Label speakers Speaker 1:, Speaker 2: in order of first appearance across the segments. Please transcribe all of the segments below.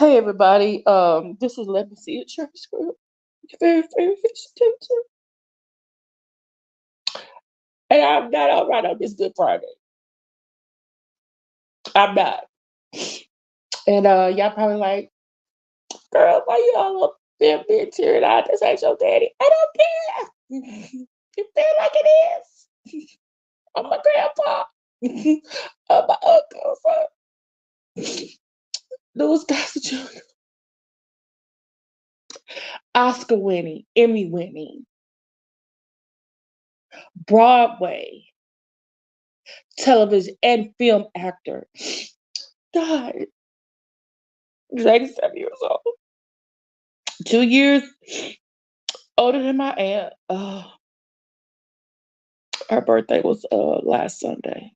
Speaker 1: Hey everybody, this is Let Me See It Church Group, your very favorite fiction teacher. And I'm not all right on this Good Friday. I'm not. And y'all probably like, girl, why you all up there being tearing out? This ain't your daddy. I don't care. You feel like it is. I'm my grandpa. I'm my uncle. Louis Gossett Jr. Oscar winning, Emmy winning, Broadway, television, and film actor. God, he's 87 years old. 2 years older than my aunt. Her birthday was last Sunday.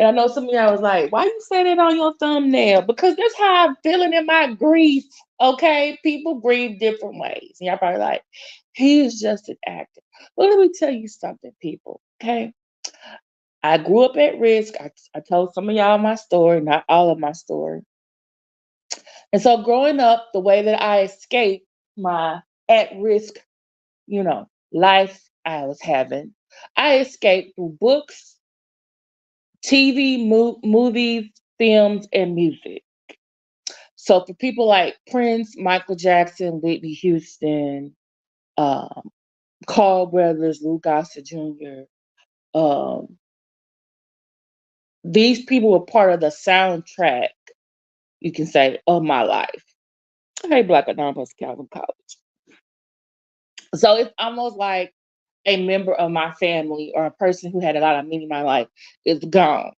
Speaker 1: And I know some of y'all was like, why you say that on your thumbnail? Because that's how I'm feeling in my grief. Okay, people grieve different ways. And y'all probably like, he's just an actor. Well, let me tell you something, people. Okay, I grew up at risk. I told some of y'all my story, not all of my story. And so growing up, the way that I escaped my at-risk, life I was having, I escaped through books, TV, movies, films, and music. So for people like Prince, Michael Jackson, Whitney Houston, um, Carl Weathers, Lou Gossett Jr., um, these people were part of the soundtrack, you can say, of my life. Hey, Black Anonymous Calvin College. So it's almost like a member of my family or a person who had a lot of meaning in my life is gone.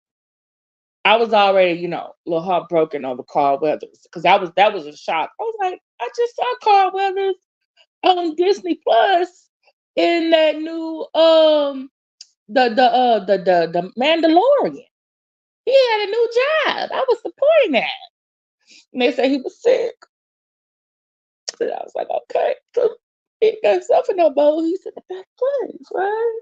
Speaker 1: I was already, a little heartbroken over Carl Weathers because that was a shock. I was like, I just saw Carl Weathers on Disney Plus in that new the Mandalorian. He had a new job. I was supporting that. And they said he was sick. And I was like, okay. So he got stuff in no bowl. He's in the back place, right?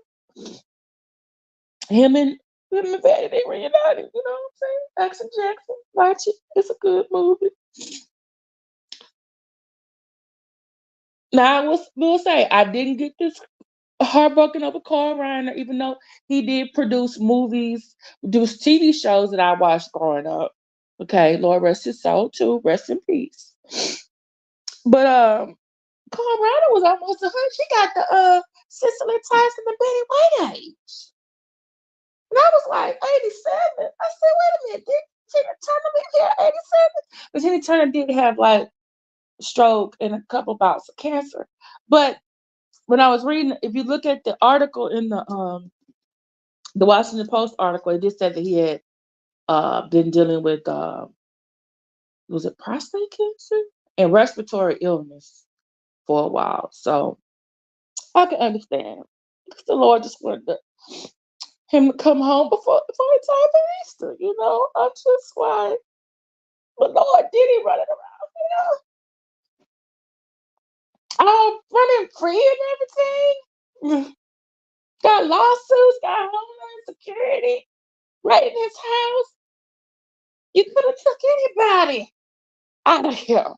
Speaker 1: Him and Vanity reunited, you know what I'm saying? Action Jackson, watch it. It's a good movie. Now will say I didn't get this heartbroken over Carl Reiner, even though he did produce movies, produce TV shows that I watched growing up. Okay, Lord rest his soul too. Rest in peace. But Carl Reiner was almost 100. She got the Cicely Tyson and Betty White age. And I was like, 87. I said, wait a minute, did Tina Turner be here 87? But Tina Turner did have like stroke and a couple bouts of cancer. But when I was reading, if you look at the article in the Washington Post article, it just said that he had been dealing with was it prostate cancer and respiratory illness for a while. So I can understand. Because the Lord just wanted him to come home before time for Easter, I'm just like, the Lord did he running around, running free and everything. Got lawsuits, got homeland security right in his house. You could have took anybody out of here.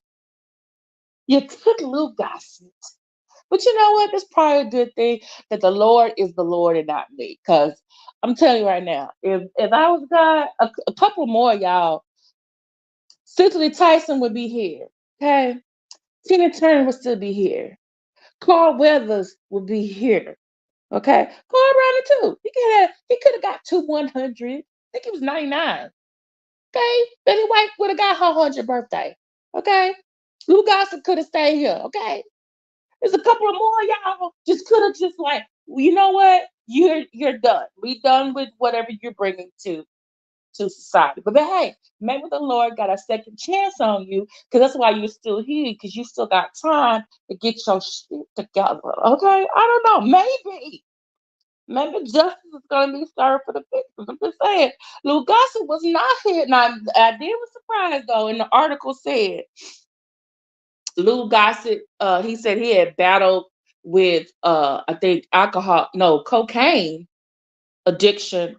Speaker 1: You took Lou Gossett. But you know what? It's probably a good thing that the Lord is the Lord and not me. Because I'm telling you right now, if I was God, a couple more of y'all, Cicely Tyson would be here. Okay? Tina Turner would still be here. Carl Weathers would be here. Okay? Carl Reiner too. He could have got to 100. I think he was 99. Okay? Betty White would have got her 100th birthday. Okay? Lou Gossett could have stayed here. Okay? There's a couple of more y'all just could have just like, well, you know what? You're done. We done with whatever you're bringing to society. But hey, maybe the Lord got a second chance on you because that's why you're still here because you still got time to get your shit together. Okay? I don't know. Maybe justice is gonna be served for the victims. I'm just saying. Lou Gossett was not here. Now I did was surprised though, and the article said Lou Gossett, he said he had battled with I think cocaine addiction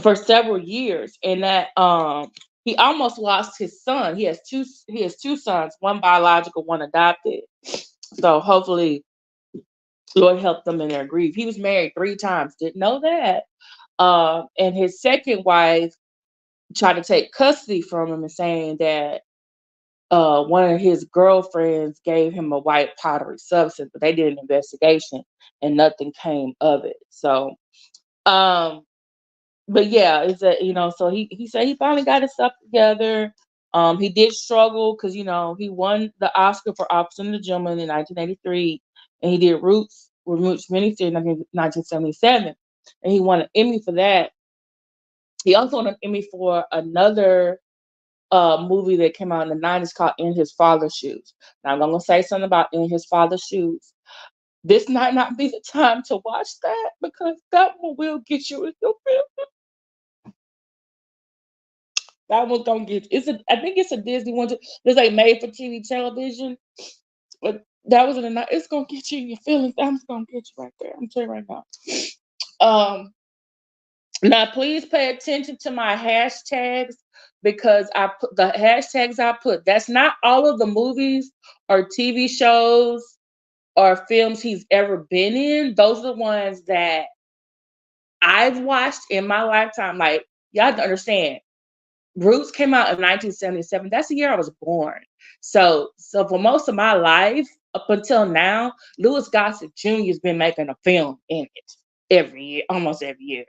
Speaker 1: for several years, and that he almost lost his son. He has two sons, one biological, one adopted. So hopefully Lord help them in their grief. He was married 3 times. Didn't know that. And his second wife tried to take custody from him and saying that one of his girlfriends gave him a white powdery substance, but they did an investigation and nothing came of it. So, um, but yeah, it's a so he said he finally got his stuff together. He did struggle because he won the Oscar for Officer and the Gentleman in 1983, and he did Roots with Roots miniseries in 1977, and he won an Emmy for that. He also won an Emmy for another movie that came out in the 90s called In His Father's Shoes. Now I'm gonna say something about In His Father's Shoes. This might not be the time to watch that because that one will get you in your feelings. That one's gonna get I think it's a Disney one. It's like made for TV television, but that was in the night. It's gonna get you in your feelings. I'm just gonna get you right there. I'm telling you right now. Um, Now please pay attention to my hashtags because I put the hashtags I put. That's not all of the movies or TV shows or films he's ever been in. Those are the ones that I've watched in my lifetime. Like, y'all have to understand. Roots came out in 1977. That's the year I was born. So for most of my life, up until now, Louis Gossett Jr. has been making a film in it every year, almost every year,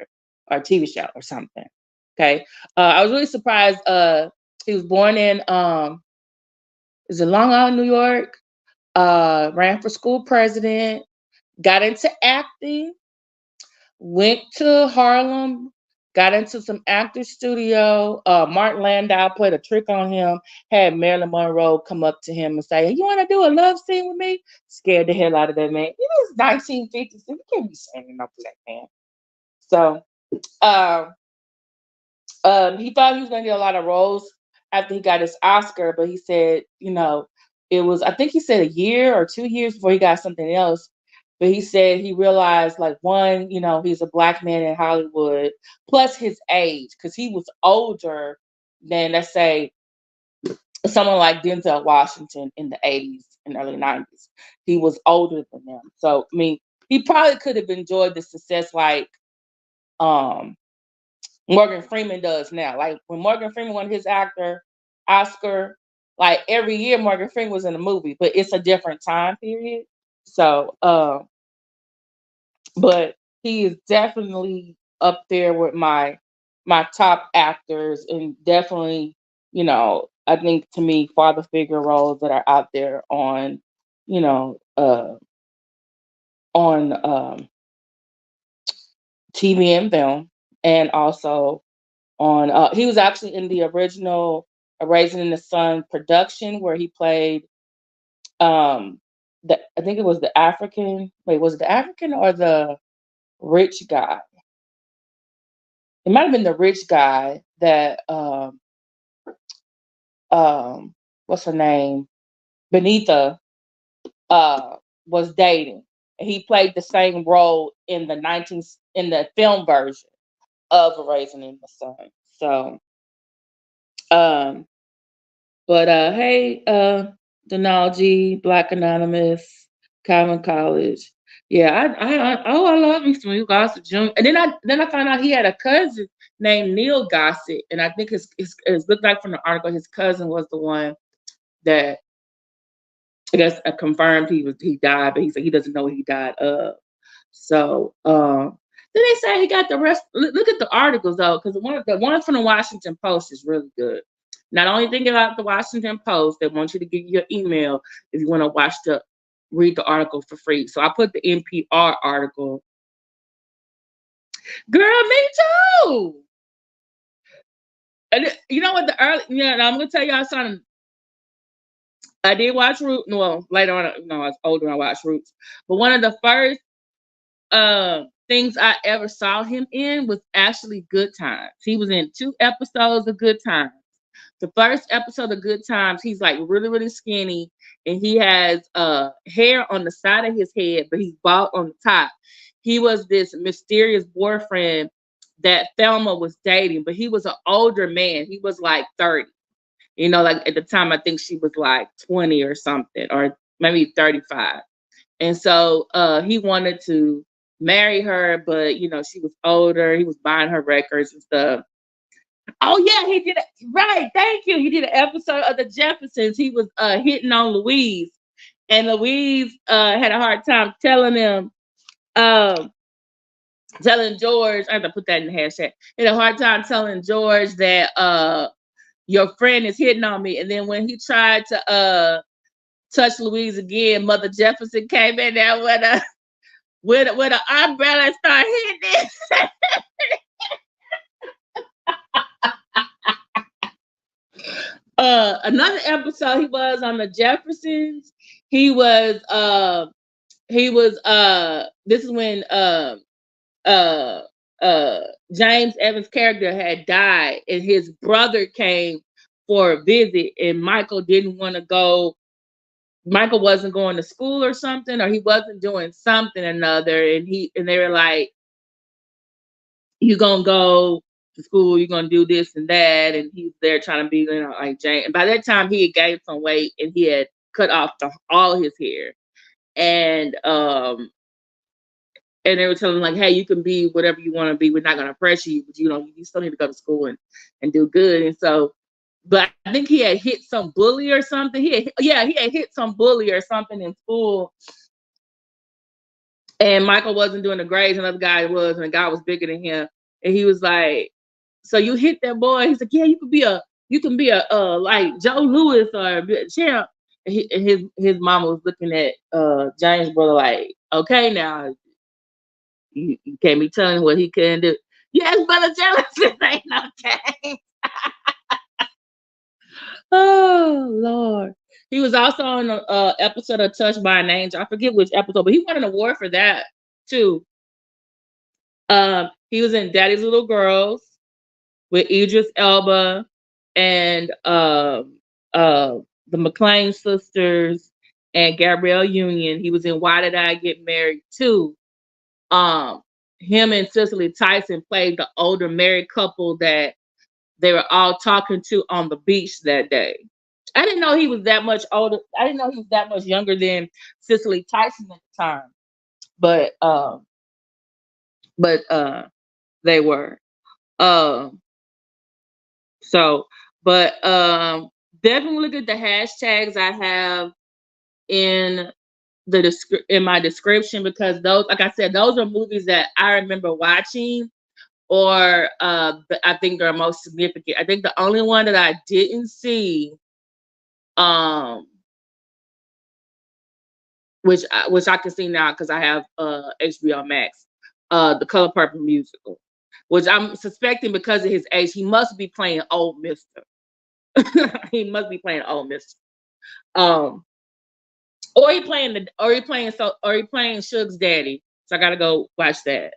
Speaker 1: or a TV show or something. Okay. I was really surprised. He was born in is it Long Island, New York? Ran for school president, got into acting, went to Harlem, got into some actor studio. Martin Landau played a trick on him, had Marilyn Monroe come up to him and say, "You want to do a love scene with me?" Scared the hell out of that man. It's 1950s. You can't be saying enough to that man. So, uh, he thought he was going to get a lot of roles after he got his Oscar, but he said, it was, I think he said a year or 2 years before he got something else. But he said he realized, like, one, he's a black man in Hollywood, plus his age, because he was older than, let's say, someone like Denzel Washington in the 80s and early 90s. He was older than them. So, I mean, he probably could have enjoyed the success like um, Morgan Freeman does now. Like when Morgan Freeman won his actor Oscar, like every year Morgan Freeman was in a movie, but it's a different time period. So, but he is definitely up there with my top actors, and definitely, I think to me, father figure roles that are out there on, you know, uh, on TV and film, and also on he was actually in the original A Raisin in the Sun production where he played I think it was the African, wait, was it the African or the rich guy? It might have been the rich guy that what's her name? Benita uh was dating. And he played the same role in the film version of A Raisin in the Sun. So um but hey, Denology, Black Anonymous, Calvin College. Yeah, I love me some Gossett Jr. And then I found out he had a cousin named Neil Gossett, and I think it looked like from the article his cousin was the one that I guess confirmed he died, but he said he doesn't know what he died of. So then they say he got the rest. Look at the articles though, because the one from the Washington Post is really good. Not only think about the Washington Post, they want you to give you your email if you want to read the article for free. So I put the NPR article. Girl, me too. And you know what and I'm gonna tell y'all something. I did watch Roots. Well, later on, I was older, I watched Roots. But one of the first things I ever saw him in was actually Good Times. He was in 2 episodes of Good Times. The first episode of Good Times, he's like really, really skinny, and he has hair on the side of his head, but he's bald on the top. He was this mysterious boyfriend that Thelma was dating, but he was an older man. He was like 30. You know, like at the time, I think she was like 20 or something, or maybe 35. And so he wanted to marry her, but you know, she was older. He was buying her records and stuff. Oh yeah, he did it. Right, thank you. He did an episode of the Jeffersons. He was hitting on Louise, and Louise had a hard time telling him, um, telling George. I have to put that in the hashtag. He had a hard time telling George that your friend is hitting on me. And then when he tried to touch Louise again, Mother Jefferson came in there with a with an umbrella and started hitting it. Another episode he was on the Jeffersons. He was this is when uh James Evans' character had died, and his brother came for a visit, and Michael didn't want to go. Michael wasn't going to school or something, or he wasn't doing something or another, and they were like, "You gonna go to school? You gonna do this and that?" And he's there trying to be, you know, like James. And by that time, he had gained some weight, and he had cut off all his hair, and they were telling him like, "Hey, you can be whatever you want to be. We're not gonna pressure you, but you know, you still need to go to school and do good." And so, but I think he had hit some bully or something. He had hit some bully or something in school, and Michael wasn't doing the grades. Another guy was, and the guy was bigger than him, and he was like, "So you hit that boy?" He's like, "Yeah, you can be a like Joe Louis or a champ." And his mama was looking at James' brother like, "Okay, now you can't be telling what he couldn't do." Yes, brother Jefferson ain't no game. Oh Lord. He was also on an episode of Touched by an Angel. I forget which episode, but he won an award for that too. He was in Daddy's Little Girls with Idris Elba and the McClane sisters and Gabrielle Union. He was in Why Did I Get Married Too? Him and Cicely Tyson played the older married couple that they were all talking to on the beach that day. I didn't know he was that much older. I didn't know he was that much younger than Cicely Tyson at the time. But they were. So, but definitely look at the hashtags I have in in my description, because those, like I said, those are movies that I remember watching, or I think they're most significant. I think the only one that I didn't see, which I can see now because I have HBO Max, the Color Purple musical, which I'm suspecting because of his age, he must be playing old Mister. He must be playing old Mister. Or he playing Suge's daddy. So I gotta go watch that.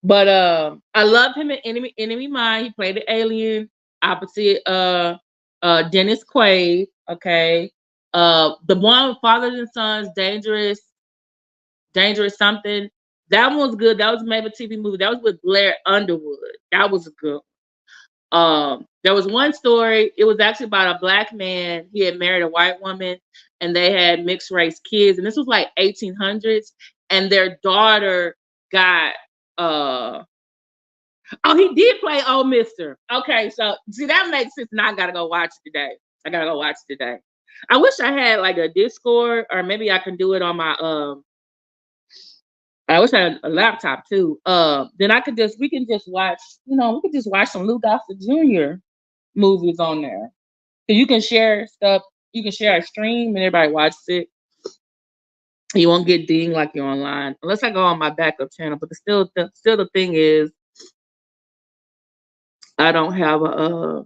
Speaker 1: But I love him in Enemy Mine. He played the alien opposite Dennis Quaid. Okay. The one with Fathers and Sons, Dangerous something. That one was good. That was made a TV movie. That was with Blair Underwood. That was a good one. There was one story. It was actually about a black man. He had married a white woman, and they had mixed race kids. And this was like 1800s. And their daughter got oh, he did play old Mister. Okay, so see, that makes sense. Now I gotta go watch it today. I wish I had like a Discord, or maybe I can do it on my I wish I had a laptop too. Then we can just watch, we could just watch some Lou Gossett Jr. movies on there. So you can share stuff, you can share a stream and everybody watches it. You won't get dinged like you're online. Unless I go on my backup channel. But still the thing is, I don't have a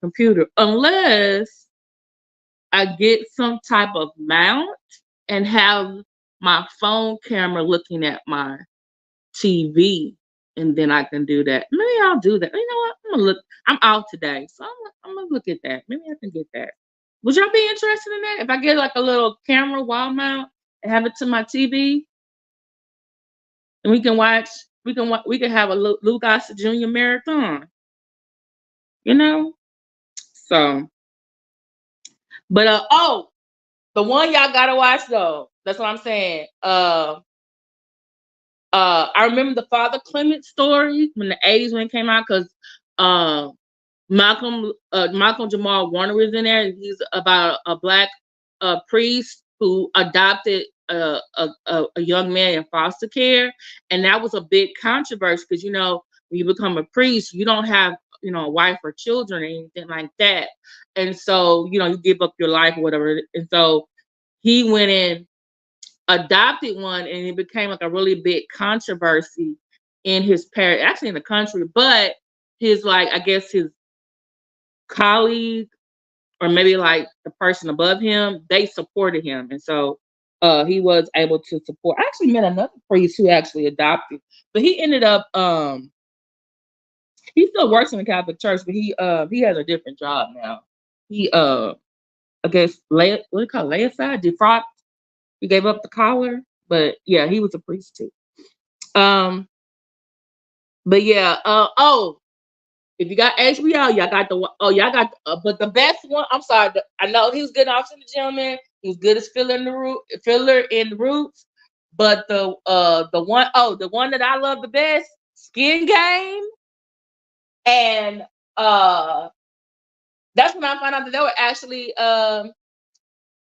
Speaker 1: computer unless I get some type of mount and have my phone camera looking at my TV, and then I can do that. Maybe I'll do that. You know what? I'm gonna look. I'm out today, so I'm gonna look at that. Maybe I can get that. Would y'all be interested in that? If I get like a little camera wall mount have it to my TV, and we can watch. We can have a Lou Gossett Jr. marathon. You know. So, but oh, the one y'all gotta watch though. That's what I'm saying. I remember the Father Clement story when the '80s when it came out because uh, Malcolm Jamal Warner was in there. And he's about a black priest who adopted a young man in foster care, and that was a big controversy because when you become a priest, you don't have a wife or children or anything like that, and so you give up your life or whatever, and so he went in adopted one and it became like a really big controversy in his parish, actually in the country, but his I guess his colleague or maybe like the person above him, they supported him. And so he was able to support. I actually met another priest who actually adopted, but he ended up he still works in the Catholic Church, but he has a different job now. He I guess what do you call it? Lay aside, defrocked. He gave up the collar, but yeah, he was a priest too. But yeah, if you got HBO, y'all got but the best one. I'm sorry, I know he was good off in the gentleman. He was good as filler in the roots. But the one that I love the best, Skin Game, and that's when I found out that they were actually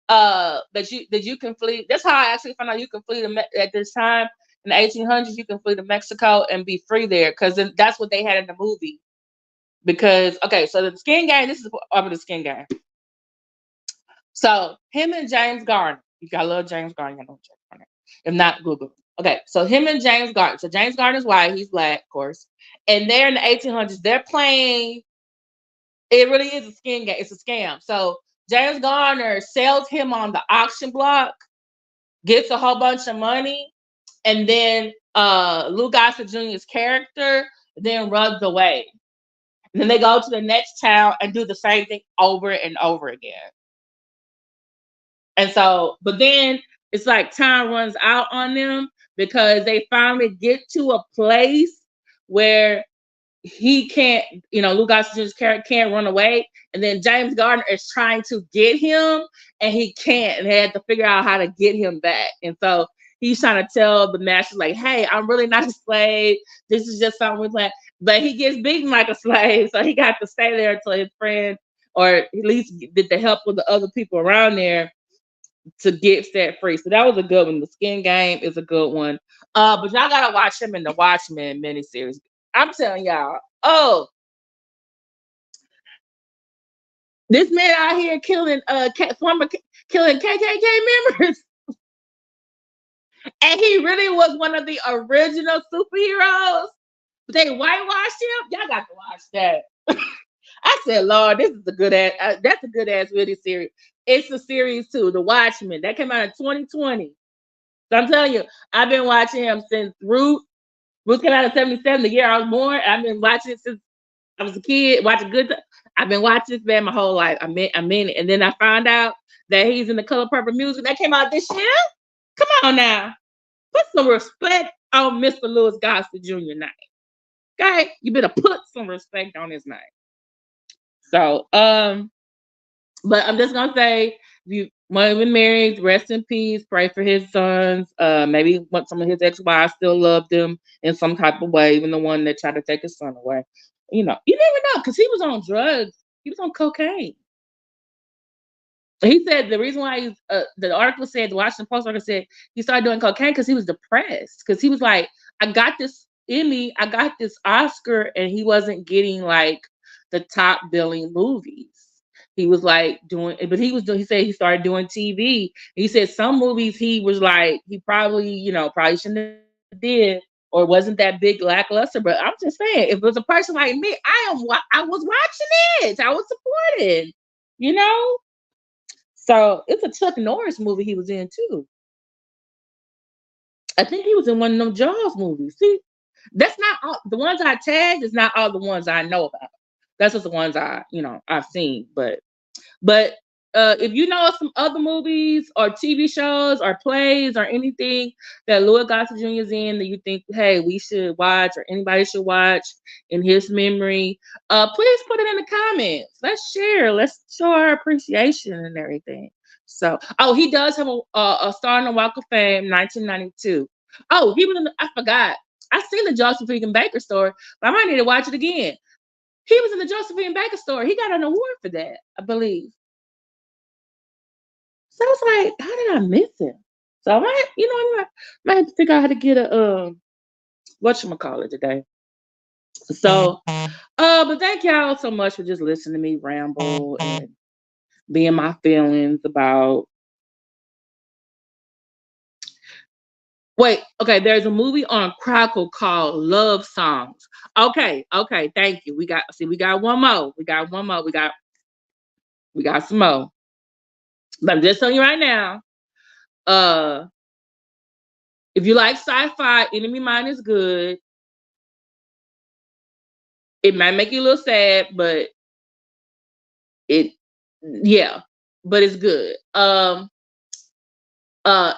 Speaker 1: that you can flee. That's how I actually found out you can flee at this time in the 1800s. You can flee to Mexico and be free there because that's what they had in the movie. Because so the Skin Game. This is over the Skin Game. So him and James Garner. You gotta love James Garner. You know James Garner. If not, Google. Okay, so him and James Garner. So James Garner's white. He's black, of course. And they're in the 1800s. They're playing. It really is a skin game. It's a scam. So James Garner sells him on the auction block, gets a whole bunch of money, and then Lou Gossett Jr.'s character then runs away. And then they go to the next town and do the same thing over and over again. And so, but then it's like time runs out on them because they finally get to a place where he can't, Lou Gossett Jr.'s character can't run away. And then James Garner is trying to get him and he can't. And they had to figure out how to get him back. And so he's trying to tell the master, like, hey, I'm really not a slave. This is just something we plan. But he gets beaten like a slave. So he got to stay there until his friend, or at least did the help with the other people around there to get set free. So that was a good one. The Skin Game is a good one. But y'all gotta watch him in the Watchmen miniseries. I'm telling y'all, this man out here killing killing KKK members. And he really was one of the original superheroes. But they whitewashed him. Y'all got to watch that. I said, Lord, this is a good ass. That's a good ass video series. It's a series too, The Watchmen. That came out in 2020. So I'm telling you, I've been watching him since Root. Root came out in 77, the year I was born. I've been watching it since I was a kid. Watching good. I've been watching this man my whole life. I mean it. And then I found out that he's in the Color Purple music that came out this year. Come on now. Put some respect on Mr. Louis Gossett Jr. name. Okay? You better put some respect on his name. So, but I'm just gonna say, if you want to be married, rest in peace. Pray for his sons. Maybe some of his ex-wives still loved him in some type of way, even the one that tried to take his son away. You never know, because he was on drugs. He was on cocaine. He said the reason why the article said, the Washington Post article said he started doing cocaine because he was depressed. Because he was like, I got this Emmy, I got this Oscar, and he wasn't getting like the top billing movies. He was like he said he started doing TV. He said some movies he was like, he probably shouldn't have did or wasn't that big lackluster. But I'm just saying, if it was a person like me, I was watching it. I was supporting, So it's a Chuck Norris movie he was in too. I think he was in one of them Jaws movies. See, that's not all the ones I tagged. Is not all the ones I know about. That's just the ones I've seen. But if you know of some other movies or TV shows or plays or anything that Louis Gossett Jr. is in that you think, hey, we should watch or anybody should watch in his memory, please put it in the comments. Let's share. Let's show our appreciation and everything. So, oh, he does have a star in the Walk of Fame, 1992. Oh, he was in I forgot. I seen the Josephine Baker story, but I might need to watch it again. He was in the Josephine Baker story. He got an award for that, I believe. So I was like, how did I miss him? So I might, might have to figure out how to get a whatchamacallit today. So but thank y'all so much for just listening to me ramble and being my feelings about okay, there's a movie on Crackle called Love Songs. Okay, thank you. We got one more. We got some more. But I'm just telling you right now, if you like sci-fi, Enemy Mine is good. It might make you a little sad, but but it's good.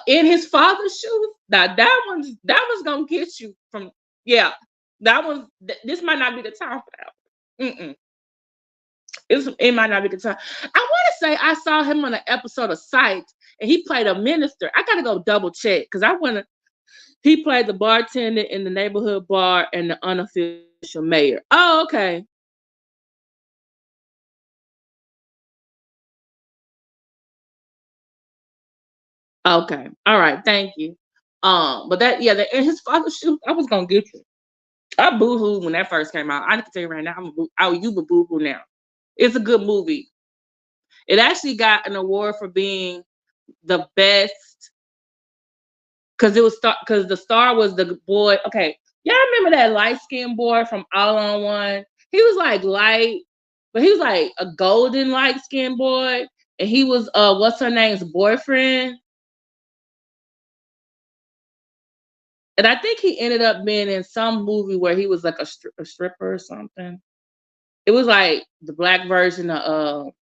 Speaker 1: In His Father's Shoes, now that one's gonna get you from that one. This might not be the time for that. It might not be the time. I want to say I saw him on an episode of Sight, and he played a minister. I gotta go double check because he played the bartender in the neighborhood bar and the unofficial mayor. Oh, okay. Okay. All right. Thank you. But In His Father's Shoes, I was gonna get you. I boo-hooed when that first came out. I can tell you right now, you would boo-hoo now. It's a good movie. It actually got an award for being the best because the star was the boy. Okay, y'all remember that light-skinned boy from All on One? He was like light, but he was like a golden light-skinned boy, and he was what's her name's boyfriend. And I think he ended up being in some movie where he was like a stripper or something. It was like the black version of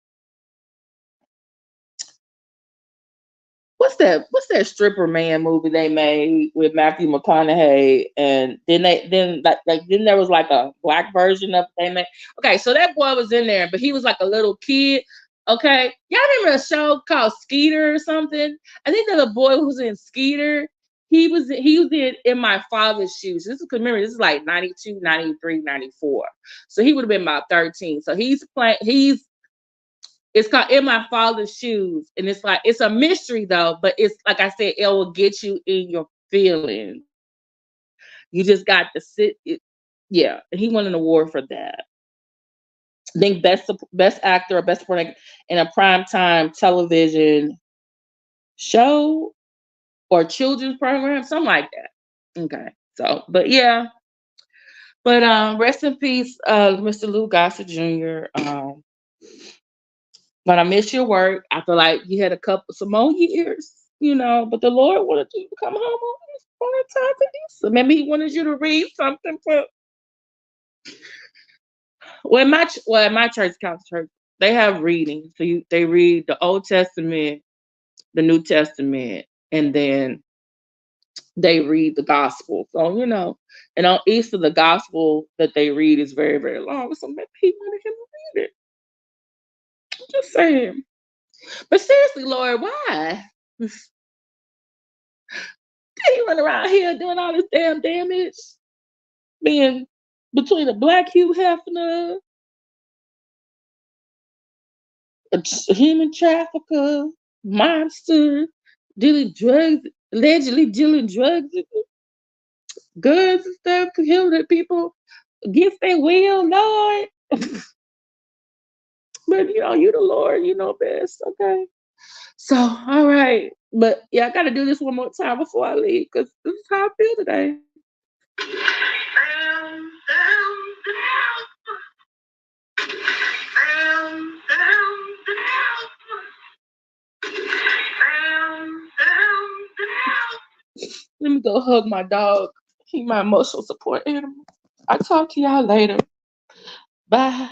Speaker 1: what's that stripper man movie they made with Matthew McConaughey, and then there was like a black version of they made. Okay, so that boy was in there, but he was like a little kid. Okay, y'all remember a show called Skeeter or something? I think that the boy who was in Skeeter, he was in My Father's Shoes. This is like 92, 93, 94. So he would have been about 13. So it's called In My Father's Shoes, and it's a mystery though. But it's like I said, it will get you in your feelings. You just got to sit. And he won an award for that. I think best actor or best supporting in a primetime television show or children's program, something like that. Okay, so rest in peace, Mr. Lou Gossett Jr. But I miss your work. I feel like you had some more years, but the Lord wanted you to come home on time to this. So maybe He wanted you to read something for. In my church, Catholic church, they have reading. So they read the Old Testament, the New Testament, and then they read the Gospel. So and on Easter, the Gospel that they read is very, very long. So maybe He wanted him to read it. I'm just saying. But seriously, Lord, why? He run around here doing all this damn damage, being between a black Hugh Hefner, a human trafficker, monster, allegedly dealing drugs, guns and stuff, killing people against their will, Lord. But you the Lord, you know best, okay? So, all right. But I gotta do this one more time before I leave because this is how I feel today. Let me go hug my dog. He's my emotional support animal. I'll talk to y'all later. Bye.